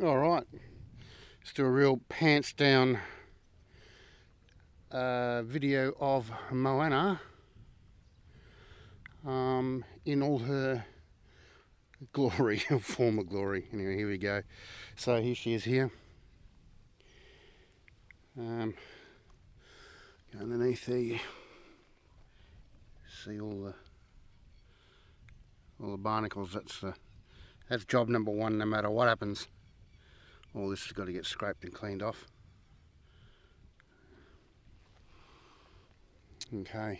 Alright, let's do a real pants down video of Moana in all her glory, former glory. Anyway, here we go. So here she is here. Go underneath there, you see all the barnacles. That's job number one, no matter what happens. All this has got to get scraped and cleaned off. Okay.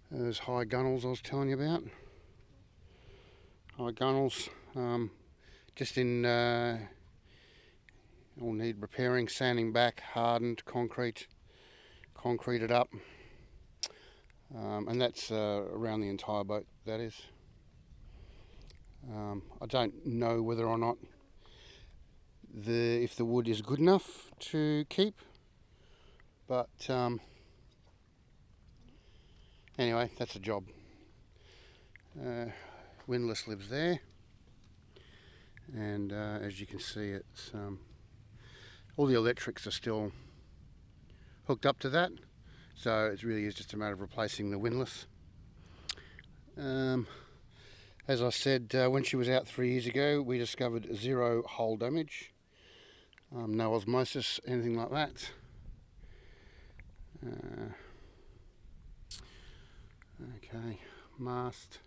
Those high gunnels I was telling you about. High gunnels, just in all need repairing, sanding back, hardened, concreted up, and that's around the entire boat. That is. I don't know whether or not if the wood is good enough to keep, but anyway, that's a job. Windlass lives there, and as you can see, it's all the electrics are still hooked up to that, so it really is just a matter of replacing the windlass. As I said, when she was out 3 years ago, we discovered 0 hull damage, no osmosis, anything like that. Okay, mast.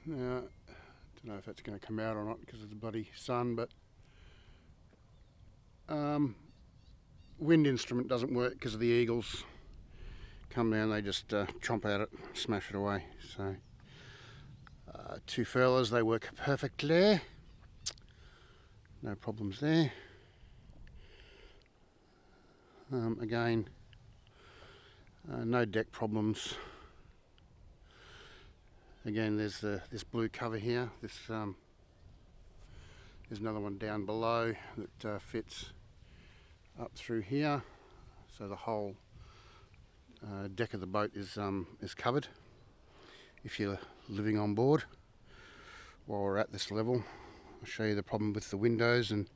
Now, I don't know if that's going to come out or not because of the bloody sun, but wind instrument doesn't work because of the eagles. Come down, they just chomp at it, smash it away. So 2 furlers, they work perfectly. No problems there. Again, no deck problems. Again, there's this blue cover here. There's another one down below that fits up through here. So the whole deck of the boat is covered. If you're living on board while we're at this level, I'll show you the problem with the windows and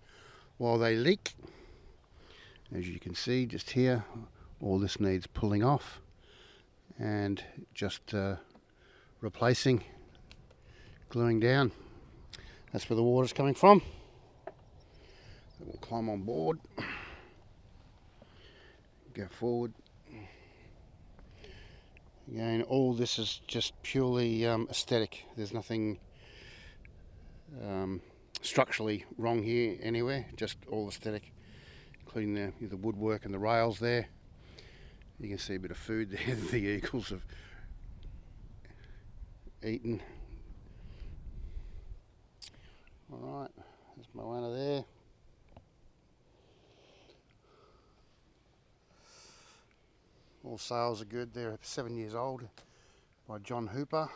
while they leak. As you can see just here, all this needs pulling off and just replacing, gluing down. That's where the water's coming from. We'll climb on board, go forward. Again, all this is just purely aesthetic. There's nothing structurally wrong here anywhere, just all aesthetic, including the woodwork and the rails there. You can see a bit of food there that the eagles have eaten. Alright, there's Moana there. All sails are good. They're 7 years old, by John Hooper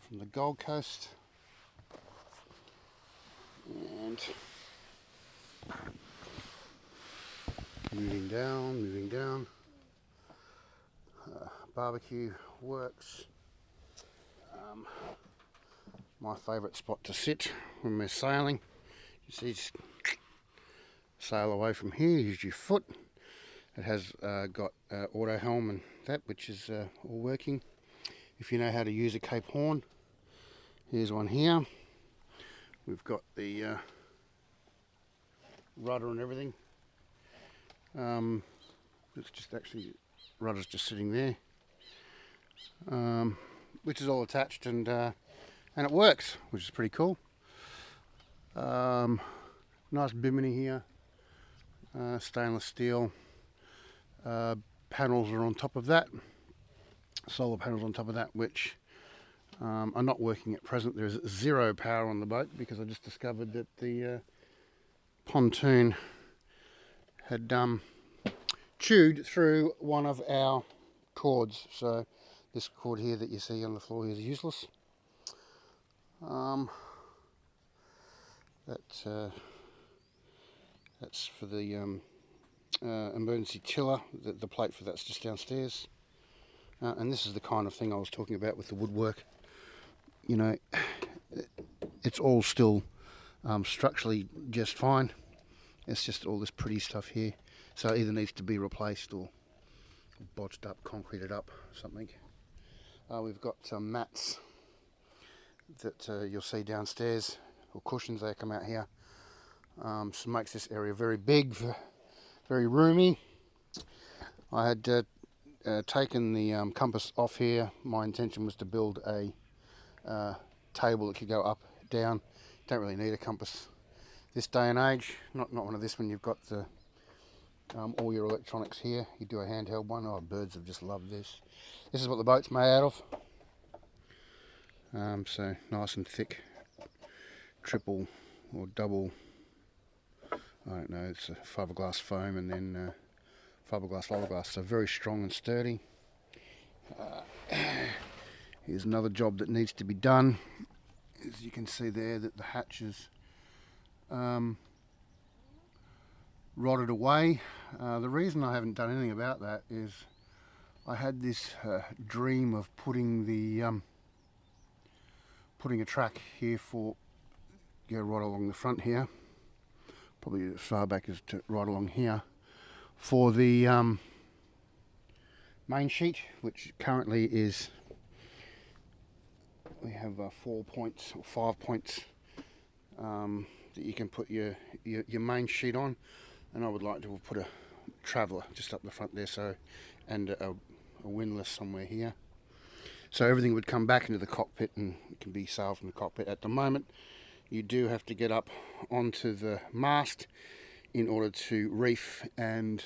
from the Gold Coast. And moving down. Barbecue works. My favourite spot to sit when we're sailing. You see, just sail away from here, use your foot. It has got auto helm and that, which is all working. If you know how to use a Cape Horn, here's one here. We've got the rudder and everything. It's just actually, rudder's just sitting there, which is all attached and it works, which is pretty cool. Nice bimini here, stainless steel. Panels are on top of that, solar panels on top of that, which are not working at present. There's 0 power on the boat because I just discovered that the pontoon had chewed through one of our cords. So this cord here that you see on the floor here is useless. That's for the emergency tiller. The plate for that's just downstairs. And this is the kind of thing I was talking about with the woodwork. You know, it's all still structurally just fine. It's just all this pretty stuff here. So it either needs to be replaced or bodged up, concreted up, something. We've got some mats that you'll see downstairs, or cushions. They come out here. So makes this area very big, very roomy. I had taken the compass off here. My intention was to build a table that could go up, down. Don't really need a compass this day and age. Not one of this when you've got the all your electronics here. You do a handheld one. Oh, birds have just loved this. This is what the boat's made out of. So nice and thick, triple or double, I don't know, it's a fiberglass foam and then fiberglass, so very strong and sturdy. Here's another job that needs to be done. As you can see there, that the hatch is rotted away. The reason I haven't done anything about that is I had this dream of putting a track here for go right along the front here, probably as far back as to right along here, for the main sheet, which currently is, we have 4 points or 5 points that you can put your main sheet on, and I would like to put a traveller just up the front there, so, and a windlass somewhere here. So everything would come back into the cockpit and it can be sailed from the cockpit. At the moment, you do have to get up onto the mast in order to reef and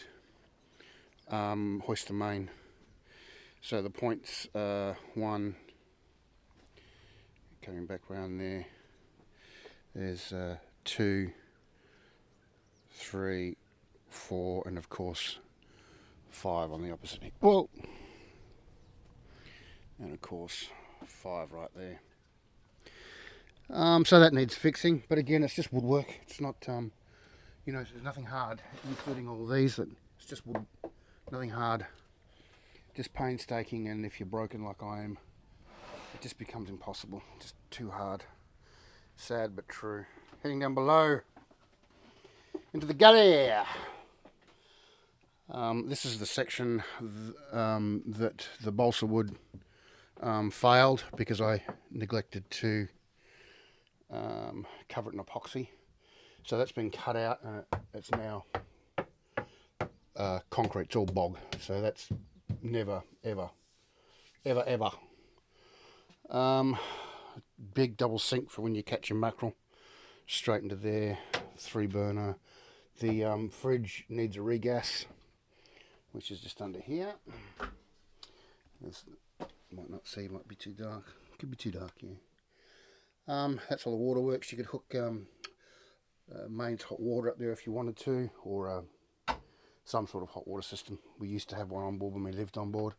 hoist the main. So the points are 1, coming back round there, there's 2, 3, 4, and of course 5 on the opposite. Well, and of course 5 right there. So that needs fixing, but again, it's just woodwork. It's not, you know, there's nothing hard, including all these. It's just wood, nothing hard, just painstaking. And if you're broken like I am, it just becomes impossible. Just too hard. Sad but true. Heading down below into the galley. This is the section that the balsa wood failed because I neglected to cover it in epoxy. So that's been cut out and it's now concrete. It's all bog. So that's never, ever, ever, ever. Big double sink for when you catch your mackerel. Straight into there. 3 burner. The fridge needs a regas, which is just under here. Might not see, might be too dark. Could be too dark, yeah. That's all the waterworks. You could hook mains hot water up there if you wanted to, or some sort of hot water system. We used to have one on board when we lived on board.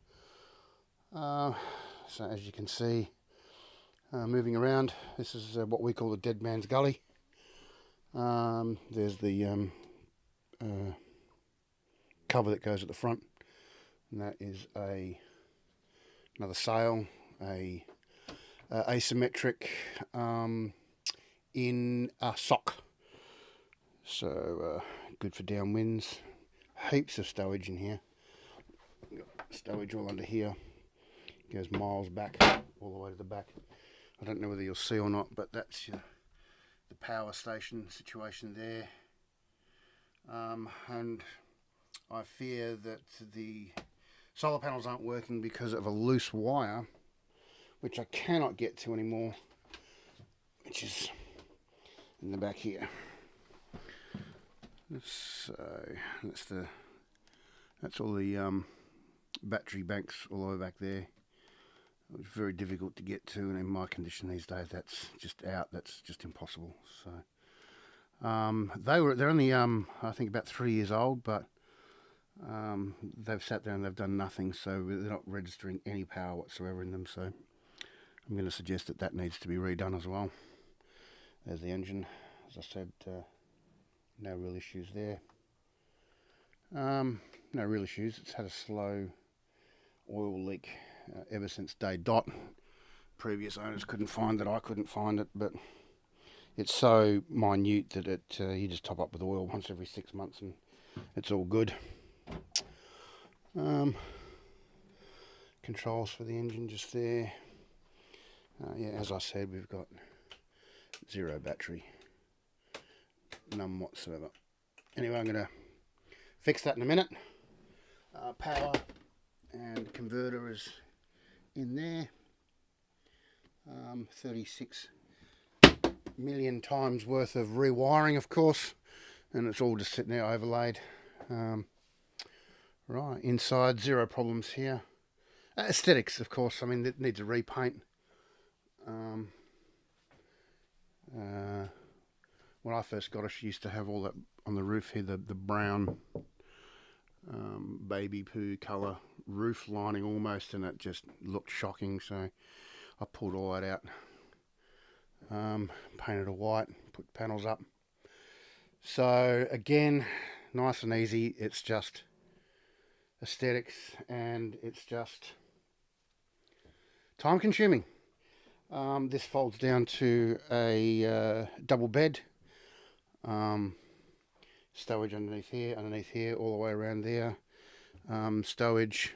So as you can see, moving around, this is what we call the dead man's gully. There's the cover that goes at the front, and that is another sail, a asymmetric in a sock, so good for downwinds. Heaps of stowage in here. Got stowage all under here, goes miles back, all the way to the back. I don't know whether you'll see or not, but that's the power station situation there. And I fear that the solar panels aren't working because of a loose wire, which I cannot get to anymore, which is in the back here. So that's all the battery banks all over back there. It was very difficult to get to, and in my condition these days, that's just out. That's just impossible. So they're only I think about 3 years old, but they've sat there and they've done nothing. So they're not registering any power whatsoever in them. So I'm going to suggest that needs to be redone as well. There's the engine. As I said, no real issues there. No real issues. It's had a slow oil leak ever since day dot. Previous owners couldn't find it, I couldn't find it, but it's so minute that you just top up with oil once every 6 months and it's all good. Controls for the engine just there. Yeah, as I said, we've got 0 battery, none whatsoever. Anyway, I'm going to fix that in a minute. Power and converter is in there. 36 million times worth of rewiring, of course, and it's all just sitting there overlaid. Right, inside, 0 problems here. Aesthetics, of course, I mean, it needs a repaint. When I first got it, she used to have all that on the roof here, the brown baby poo colour roof lining almost, and it just looked shocking, so I pulled all that out, painted it white, put panels up. So again, nice and easy. It's just aesthetics and it's just time consuming. This folds down to a double bed, stowage underneath here, all the way around there, stowage,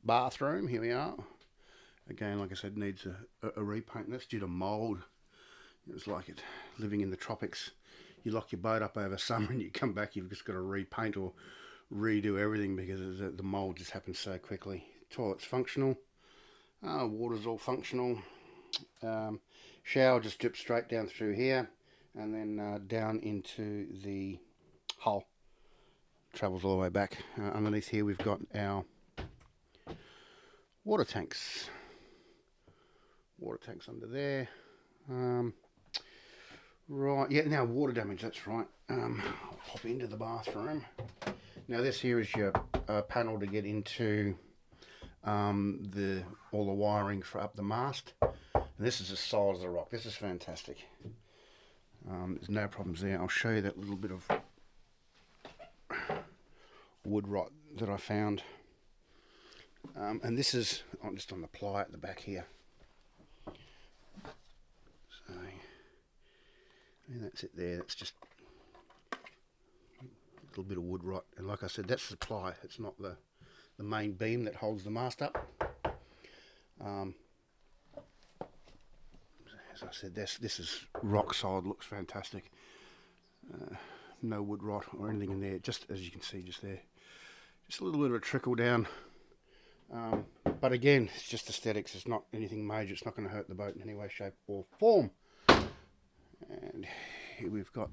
bathroom, here we are. Again, like I said, needs a repaint, and that's due to mould. It was like it living in the tropics. You lock your boat up over summer and you come back, you've just got to repaint or redo everything because the mould just happens so quickly. Toilet's functional, water's all functional. Shower just drips straight down through here and then down into the hull. Travels all the way back. Underneath here we've got our water tanks. Water tanks under there. Right, yeah, now water damage, that's right. I'll pop into the bathroom. Now this here is your panel to get into all the wiring for up the mast. And this is as solid as a rock. This is fantastic. There's no problems there. I'll show you that little bit of wood rot that I found. And this is just on the ply at the back here. So, and that's it there. That's just a little bit of wood rot. And like I said, that's the ply. It's not the main beam that holds the mast up. As I said, this is rock solid. Looks fantastic. No wood rot or anything in there. Just as you can see, just there. Just a little bit of a trickle down. But again, it's just aesthetics. It's not anything major. It's not going to hurt the boat in any way, shape or form. And here we've got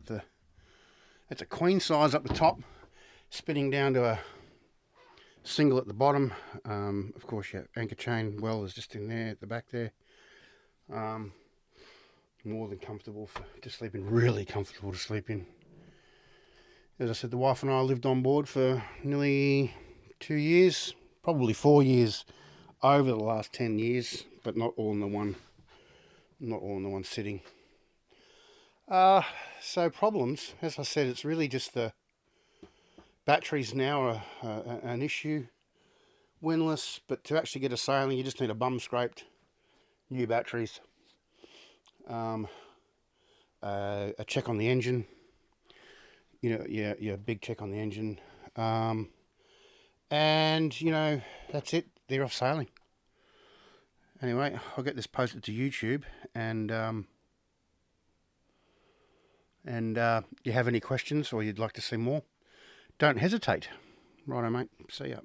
it's a queen size up the top, spinning down to a single at the bottom. Of course, your anchor chain well is just in there at the back there. More than comfortable to sleep in. Really comfortable to sleep in. As I said, the wife and I lived on board for nearly 2 years, probably 4 years over the last 10 years, but not all in the one sitting. So problems, as I said, it's really just the batteries now are an issue. Windlass, but to actually get a sailing, you just need a bum scraped new batteries. A check on the engine. You know, yeah, big check on the engine. And you know, that's it. They're off sailing. Anyway, I'll get this posted to YouTube, and you have any questions or you'd like to see more, don't hesitate. Righto, mate. See ya.